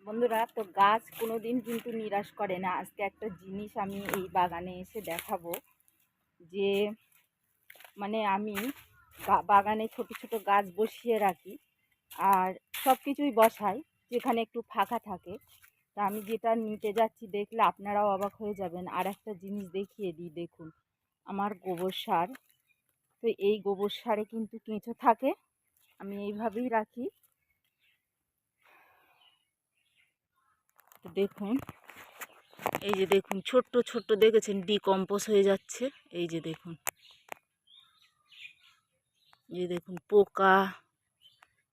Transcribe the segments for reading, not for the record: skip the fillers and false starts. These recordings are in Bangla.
বন্ধুরা, তো গাছ কোনোদিন কিন্তু নিরাশ করে না। আজকে একটা জিনিস আমি এই বাগানে এসে দেখাবো যে আমি বাগানে ছোট ছোট গাছ বসিয়ে রাখি আর সব কিছুই বসাই যেখানে একটু ফাঁকা থাকে। তা আমি যেটা নিতে যাচ্ছি দেখলে আপনারাও অবাক হয়ে যাবেন। আর একটা জিনিস দেখিয়ে দিই, দেখুন আমার গোবর সার। তো এই গোবর সারে কিন্তু কেঁচো থাকে, আমি এইভাবেই রাখি। তো দেখুন, এই যে দেখুন ছোট্ট ছোট্ট দেখেছেন ডিকম্পোজ হয়ে যাচ্ছে। এই যে দেখুন, এই দেখুন পোকা,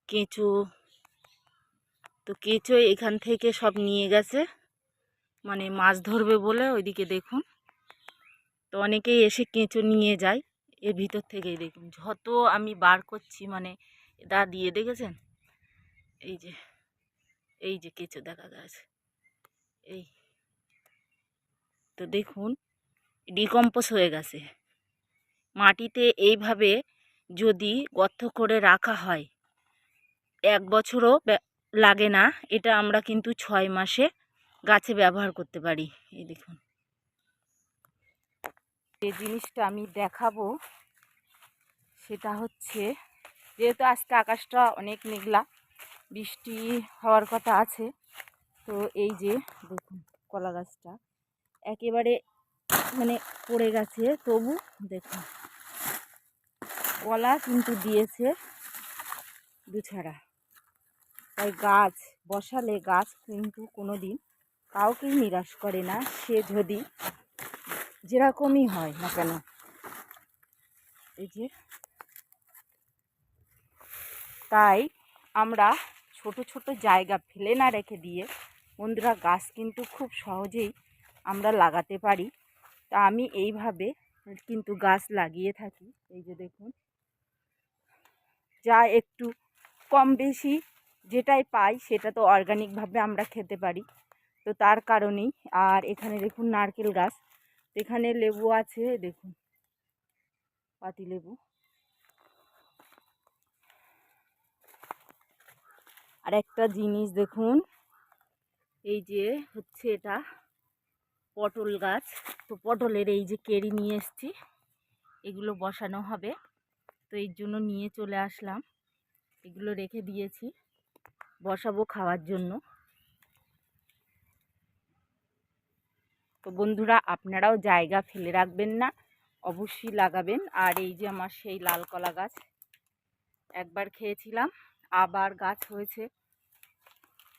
কেঁচো। তো কেঁচো এখান থেকে সব নিয়ে গেছে, মাছ ধরবে বলে। ওইদিকে দেখুন, তো অনেকেই এসে কেঁচো নিয়ে যায় এর ভিতর থেকেই। দেখুন যত আমি বার করছি দা দিয়ে দেখেছেন, এই যে এই যে কেঁচো দেখা গেছে। এই তো দেখুন ডিকম্পোজ হয়ে গেছে। মাটিতে এইভাবে যদি গর্ত করে রাখা হয় 1 বছরও লাগে না। এটা আমরা কিন্তু 6 মাসে গাছে ব্যবহার করতে পারি। এই দেখুন, যে জিনিসটা আমি দেখাবো সেটা হচ্ছে, যেহেতু আজকে আকাশটা অনেক মেঘলা, বৃষ্টি হওয়ার কথা আছে। তো এই যে দেখুন কলা গাছটা একেবারে পড়ে গেছে, তবু দেখুন কলা কিন্তু দিয়েছে দুছাড়া। তাই গাছ বসালে গাছ কিন্তু কোনো দিন কাউকেই নিরাশ করে না, সে যদি যেরকমই হয় না কেন। এই যে তাই আমরা ছোট ছোট জায়গা ফেলে না রেখে দিয়ে বন্ধুরা গাছ কিন্তু খুব সহজেই আমরা লাগাতে পারি। তা আমি এইভাবে কিন্তু গাছ লাগিয়ে থাকি। এই যে দেখুন, যা একটু কম বেশি যেটাই পাই সেটা তো অর্গানিকভাবে আমরা খেতে পারি, তো তার কারণেই। আর এখানে দেখুন নারকেল গাছ, এখানে লেবু আছে, দেখুন পাতি লেবু। আর একটা জিনিস দেখুন, এই যে হচ্ছে এটা পটল গাছ। তো পটলের এই যে কেরি নিয়ে এসছি, এগুলো বসানো হবে। তো এই জন্য নিয়ে চলে আসলাম, এগুলো রেখে দিয়েছি, বসাবো খাওয়ার জন্য। তো বন্ধুরা, আপনারাও জায়গা ফেলে রাখবেন না, অবশ্যই লাগাবেন। আর এই যে আমার সেই লাল কলা গাছ, একবার খেয়েছিলাম, আবার গাছ হয়েছে।